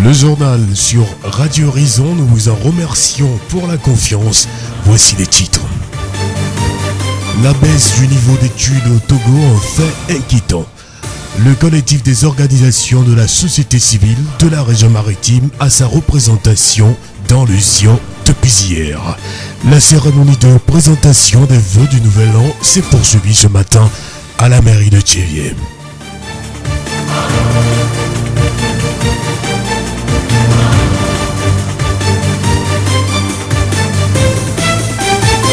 Le journal sur Radio Horizon, nous vous en remercions pour la confiance. Voici les titres. La baisse du niveau d'études au Togo, un fait inquiétant. Le collectif des organisations de la société civile de la région maritime a sa représentation dans le Zion depuis hier. La cérémonie de présentation des vœux du nouvel an s'est poursuivie ce matin à la mairie de Thiéviers.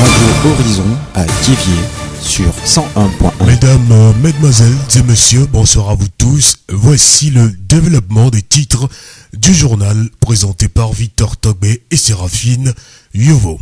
Radio Horizon à Thiéviers sur 101.1. Mesdames, mesdemoiselles et messieurs, bonsoir à vous tous. Voici le développement des titres du journal présenté par Victor Togbé et Séraphine Yovo.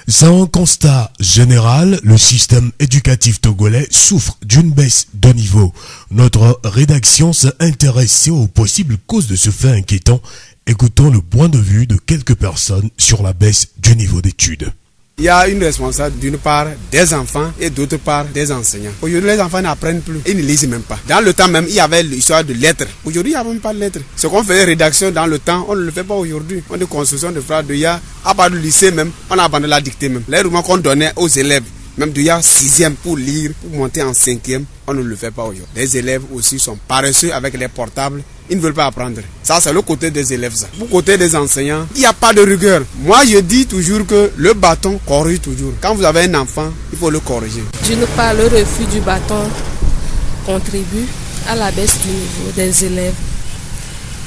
Sans constat général, le système éducatif togolais souffre d'une baisse de niveau. Notre rédaction s'est intéressée aux possibles causes de ce fait inquiétant. Écoutons le point de vue de quelques personnes sur la baisse du niveau d'études. Il y a une responsable d'une part des enfants et d'autre part des enseignants. Aujourd'hui, les enfants n'apprennent plus, ils ne lisent même pas. Dans le temps même, il y avait l'histoire de lettres. Aujourd'hui, il n'y a même pas de lettres. Ce qu'on faisait rédaction dans le temps, on ne le fait pas aujourd'hui. On a des constructions de phrases de ya, à part du lycée même, on a abandonné la dictée même. Les romans qu'on donnait aux élèves, même de ya 6e pour lire, pour monter en 5e, on ne le fait pas aujourd'hui. Les élèves aussi sont paresseux avec les portables. Ils ne veulent pas apprendre. Ça, c'est le côté des élèves. Ça. Pour le côté des enseignants, il n'y a pas de rigueur. Moi, je dis toujours que le bâton corrige toujours. Quand vous avez un enfant, il faut le corriger. D'une part, le refus du bâton contribue à la baisse du niveau des élèves.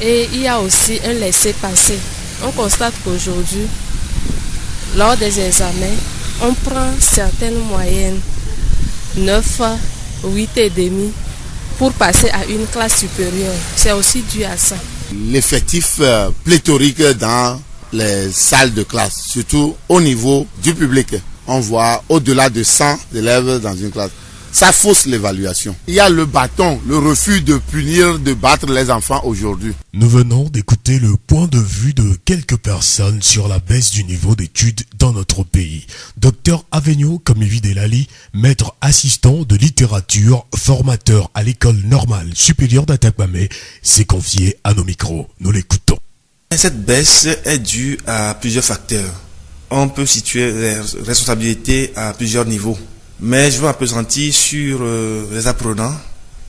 Et il y a aussi un laisser-passer. On constate qu'aujourd'hui, lors des examens, on prend certaines moyennes, 9, 8 et demi, pour passer à une classe supérieure. C'est aussi dû à ça. L'effectif pléthorique dans les salles de classe, surtout au niveau du public. On voit au-delà de 100 élèves dans une classe. Ça fausse l'évaluation. Il y a le bâton, le refus de punir, de battre les enfants aujourd'hui. Nous venons d'écouter le point de vue de quelques personnes sur la baisse du niveau d'études dans notre pays. Docteur Avegno Komivi Delali, maître assistant de littérature, formateur à l'école normale supérieure d'Atakpamé, s'est confié à nos micros. Nous l'écoutons. Cette baisse est due à plusieurs facteurs. On peut situer les responsabilités à plusieurs niveaux. Mais je vais m'appesantir sur les apprenants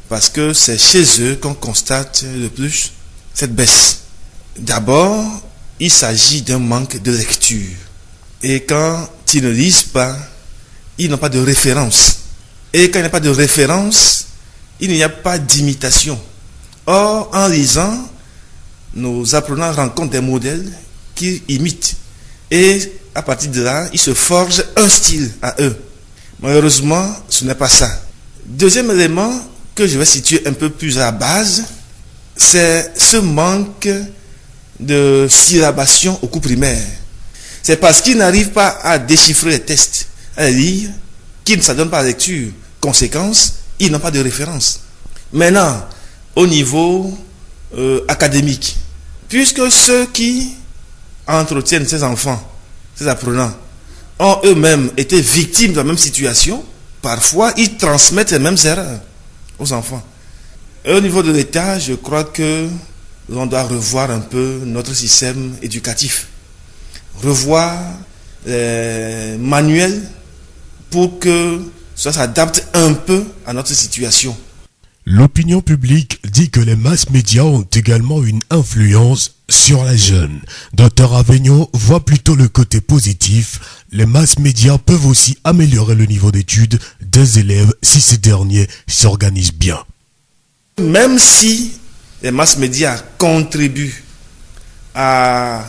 parce que c'est chez eux qu'on constate le plus cette baisse. D'abord, il s'agit d'un manque de lecture. Et quand ils ne lisent pas, ils n'ont pas de référence. Et quand il n'y a pas de référence, il n'y a pas d'imitation. Or, en lisant, nos apprenants rencontrent des modèles qu'ils imitent. Et à partir de là, ils se forgent un style à eux. Malheureusement, ce n'est pas ça. Deuxième élément que je vais situer un peu plus à la base, c'est ce manque de syllabation au cours primaire. C'est parce qu'ils n'arrivent pas à déchiffrer les tests, à les lire, qu'ils ne s'adonnent pas à la lecture. Conséquence, ils n'ont pas de référence. Maintenant, au niveau académique, puisque ceux qui entretiennent ces enfants, ces apprenants, ont eux-mêmes été victimes de la même situation, parfois ils transmettent les mêmes erreurs aux enfants. Et au niveau de l'État, je crois que l'on doit revoir un peu notre système éducatif. Revoir les manuels pour que ça s'adapte un peu à notre situation. L'opinion publique dit que les masses médias ont également une influence sur les jeunes. Dr Avegno voit plutôt le côté positif. Les masses médias peuvent aussi améliorer le niveau d'études des élèves si ces derniers s'organisent bien. Même si les masses médias contribuent à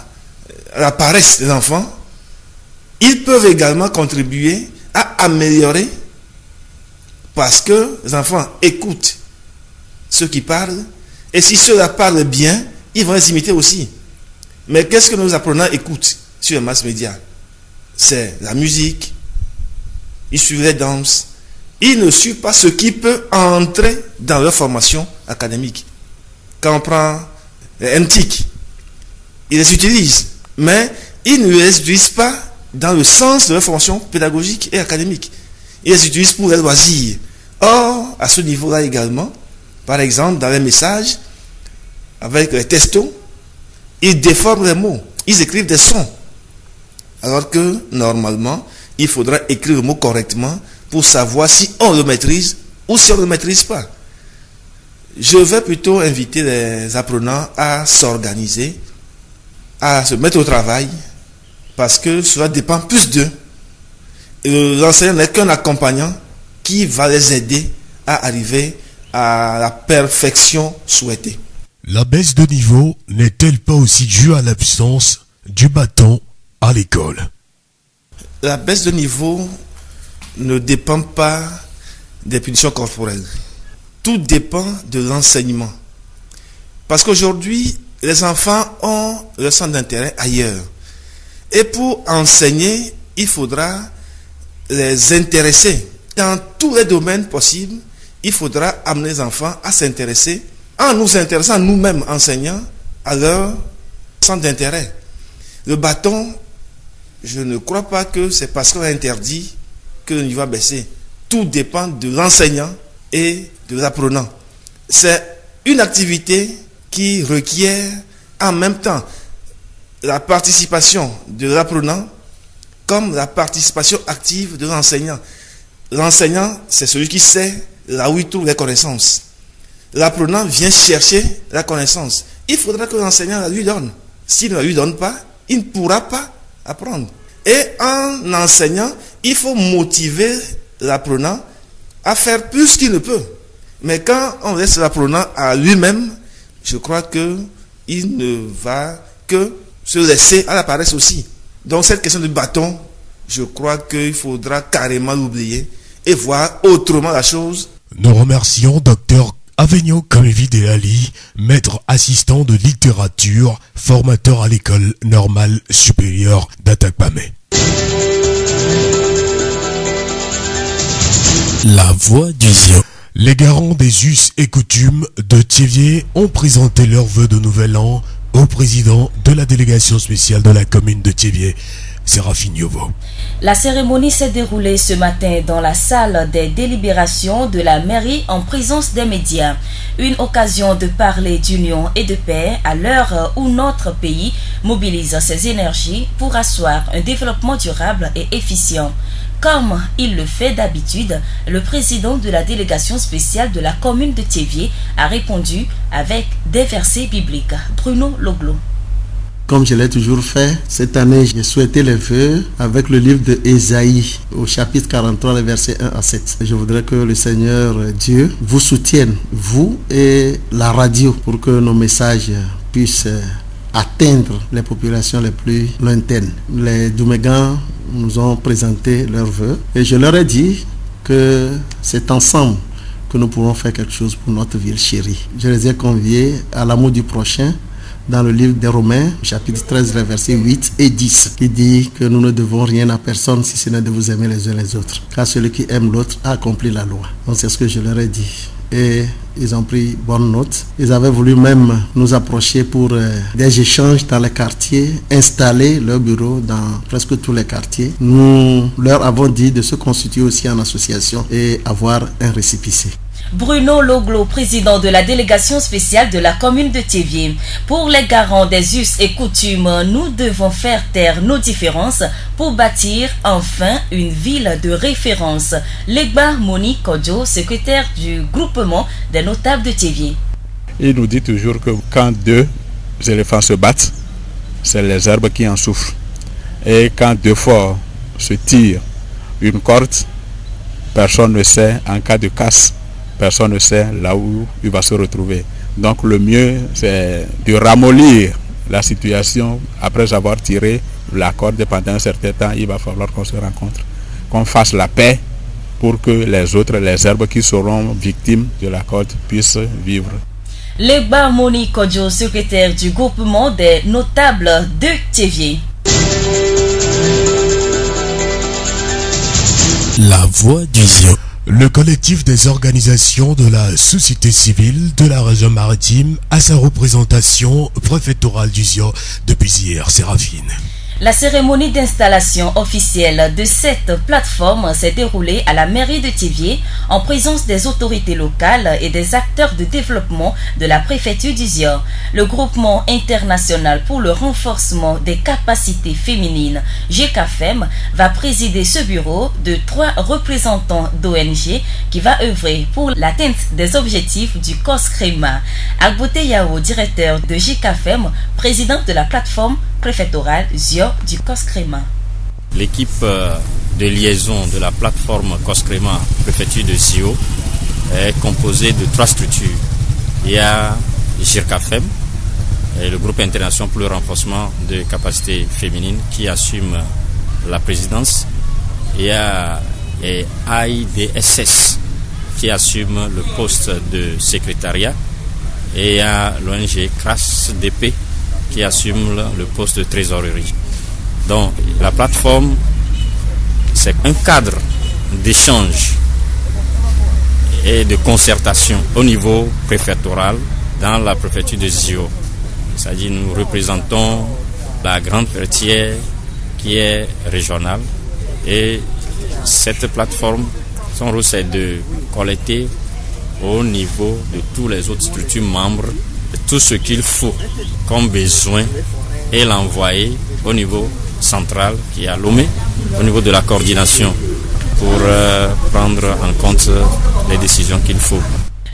la paresse des enfants, ils peuvent également contribuer à améliorer parce que les enfants écoutent ceux qui parlent et si ceux-là parlent bien, ils vont les imiter aussi. Mais qu'est-ce que nos apprenants écoutent sur les masses médias? C'est la musique, ils suivent les danses, ils ne suivent pas ce qui peut entrer dans leur formation académique. Quand on prend les NTIC, ils les utilisent, mais ils ne les utilisent pas dans le sens de leur formation pédagogique et académique. Ils les utilisent pour les loisirs. Or, à ce niveau-là également, par exemple, dans les messages, avec les textos, Ils déforment les mots, ils écrivent des sons. Alors que, normalement, il faudra écrire le mot correctement pour savoir si on le maîtrise ou si on ne le maîtrise pas. Je vais plutôt inviter les apprenants à s'organiser, à se mettre au travail, parce que cela dépend plus d'eux. L'enseignant n'est qu'un accompagnant qui va les aider à arriver à la perfection souhaitée. La baisse de niveau n'est-elle pas aussi due à l'absence du bâton à l'école? La baisse de niveau ne dépend pas des punitions corporelles. Tout dépend de l'enseignement. Parce qu'aujourd'hui, les enfants ont leur centre d'intérêt ailleurs. Et pour enseigner, il faudra les intéresser. Dans tous les domaines possibles, il faudra amener les enfants à s'intéresser, en nous intéressant nous-mêmes enseignants, à leur centre d'intérêt. Le bâton, je ne crois pas que c'est parce qu'on a interdit que le niveau va baisser. Tout dépend de l'enseignant et de l'apprenant. C'est une activité qui requiert en même temps la participation de l'apprenant comme la participation active de l'enseignant. L'enseignant, c'est celui qui sait là où il trouve les connaissances. L'apprenant vient chercher la connaissance. Il faudra que l'enseignant la lui donne. S'il ne la lui donne pas, il ne pourra pas apprendre. Et en enseignant, il faut motiver l'apprenant à faire plus qu'il ne peut. Mais quand on laisse l'apprenant à lui-même, je crois qu'il ne va que se laisser à la paresse aussi. Donc cette question du bâton, je crois qu'il faudra carrément l'oublier et voir autrement la chose. Nous remercions Dr Avenio Kamevi Ali, maître assistant de littérature, formateur à l'école normale supérieure d'Atakpamé. La voix du Zion. Les garants des us et coutumes de Thiévié ont présenté leurs vœux de nouvel an au président de la délégation spéciale de la commune de Thiévié, Séraphine Yovo. La cérémonie s'est déroulée ce matin dans la salle des délibérations de la mairie en présence des médias. Une occasion de parler d'union et de paix à l'heure où notre pays mobilise ses énergies pour asseoir un développement durable et efficient. Comme il le fait d'habitude, le président de la délégation spéciale de la commune de Thiévié a répondu avec des versets bibliques. Bruno Loglo. Comme je l'ai toujours fait, cette année, j'ai souhaité les vœux avec le livre de Ésaïe, au chapitre 43, les versets 1 à 7. Je voudrais que le Seigneur Dieu vous soutienne, vous et la radio, pour que nos messages puissent atteindre les populations les plus lointaines. Les Doumégans nous ont présenté leurs vœux et je leur ai dit que c'est ensemble que nous pourrons faire quelque chose pour notre ville chérie. Je les ai conviés à l'amour du prochain dans le livre des Romains, chapitre 13, les versets 8 et 10, qui dit que nous ne devons rien à personne si ce n'est de vous aimer les uns les autres. Car celui qui aime l'autre a accompli la loi. Donc c'est ce que je leur ai dit. Et ils ont pris bonne note. Ils avaient voulu même nous approcher pour des échanges dans les quartiers, installer leur bureau dans presque tous les quartiers. Nous leur avons dit de se constituer aussi en association et avoir un récépissé. Bruno Loglo, président de la délégation spéciale de la commune de Thiévié. Pour les garants des us et coutumes, nous devons faire taire nos différences pour bâtir enfin une ville de référence. Legba Moni Kodjo, secrétaire du groupement des notables de Thiévié. Il nous dit toujours que quand deux éléphants se battent, c'est les herbes qui en souffrent. Et quand deux fois se tirent une corde, personne ne sait en cas de casse. Personne ne sait là où il va se retrouver. Donc le mieux, c'est de ramollir la situation. Après avoir tiré la corde pendant un certain temps, il va falloir qu'on se rencontre, qu'on fasse la paix pour que les autres, les herbes qui seront victimes de la corde puissent vivre. Legba Moni Kodjo, secrétaire du groupement des notables de Thiévié. La voix du Zion. Le collectif des organisations de la société civile de la région maritime a sa représentation préfectorale du Zion depuis hier, Séraphine. La cérémonie d'installation officielle de cette plateforme s'est déroulée à la mairie de Thiviers en présence des autorités locales et des acteurs de développement de la préfecture d'Uzior. Le groupement international pour le renforcement des capacités féminines, GKFEM, va présider ce bureau de 3 représentants d'ONG qui va œuvrer pour l'atteinte des objectifs du COSCREMA. Agbote Yao, directeur de GKFEM, président de la plateforme préfectorale Zio du COSCREMA. L'équipe de liaison de la plateforme COSCREMA préfecture de Zio est composée de 3 structures. Il y a GKFEM, le groupe international pour le renforcement des capacités féminines qui assume la présidence. Il y a AIDSS qui assume le poste de secrétariat. Et il y a l'ONG CRASDP qui assume le poste de trésorerie. Donc la plateforme, c'est un cadre d'échange et de concertation au niveau préfectoral dans la préfecture de Zio. C'est-à-dire nous représentons la grande fertière qui est régionale et cette plateforme, son rôle c'est de collecter au niveau de tous les autres structures membres tout ce qu'il faut comme besoin et l'envoyer au niveau central qui est à Lomé, au niveau de la coordination pour prendre en compte les décisions qu'il faut.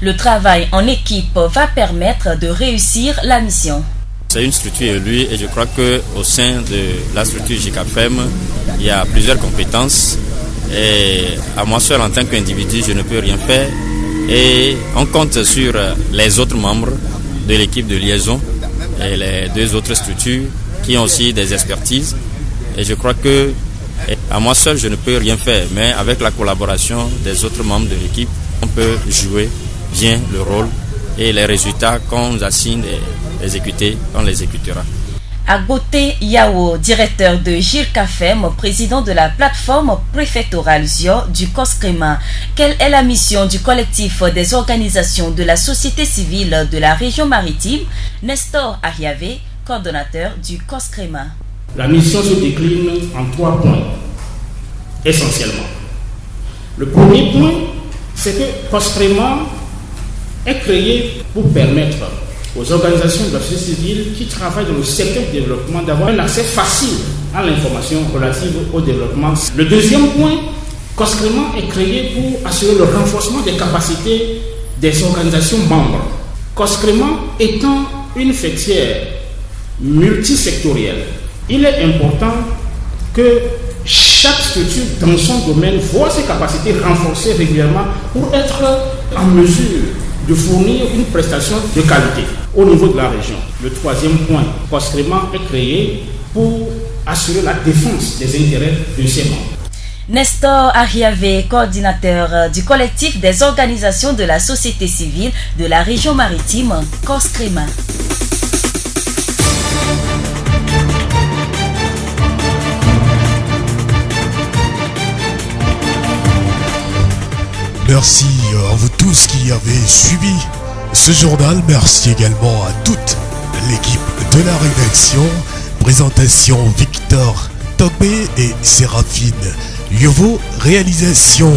Le travail en équipe va permettre de réussir la mission. C'est une structure élue et je crois qu'au sein de la structure GKFEM, il y a plusieurs compétences et à moi seul en tant qu'individu, je ne peux rien faire et on compte sur les autres membres de l'équipe de liaison et les 2 autres structures qui ont aussi des expertises et je crois que à moi seul je ne peux rien faire mais avec la collaboration des autres membres de l'équipe on peut jouer bien le rôle et les résultats qu'on nous assigne d'exécuter, on les exécutera. Agbote Yao, directeur de GKFEM, président de la plateforme préfectorale Zio du COSCREMA. Quelle est la mission du collectif des organisations de la société civile de la région maritime? Nestor Ariave, coordonnateur du COSCREMA. La mission se décline en 3 points, essentiellement. Le premier point, c'est que COSCREMA est créé pour permettre aux organisations de la société civile qui travaillent dans le secteur du développement d'avoir un accès facile à l'information relative au développement. Le deuxième point, COSCREMA est créé pour assurer le renforcement des capacités des organisations membres. COSCREMA étant une fêtière multisectorielle, il est important que chaque structure dans son domaine voit ses capacités renforcées régulièrement pour être en mesure de fournir une prestation de qualité au niveau de la région. Le troisième point, COSCREMA est créé pour assurer la défense des intérêts de ses membres. Nestor Ariave, coordinateur du collectif des organisations de la société civile de la région maritime, COSCREMA. Merci à vous tous qui avez suivi ce journal. Merci également à toute l'équipe de la rédaction. Présentation Victor Topé et Séraphine Yovo. Réalisation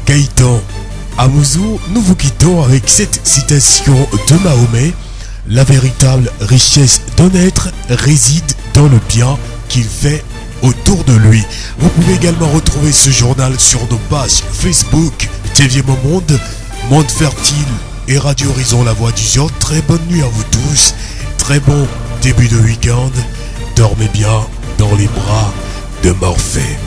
Gaëtan Amouzou. Nous vous quittons avec cette citation de Mahomet. La véritable richesse d'un être réside dans le bien qu'il fait autour de lui. Vous pouvez également retrouver ce journal sur nos pages Facebook Thiviers Monde, Monde Fertile et Radio Horizon La Voix d'Uzior. Très bonne nuit à vous tous, très bon début de week-end. Dormez bien dans les bras de Morphée.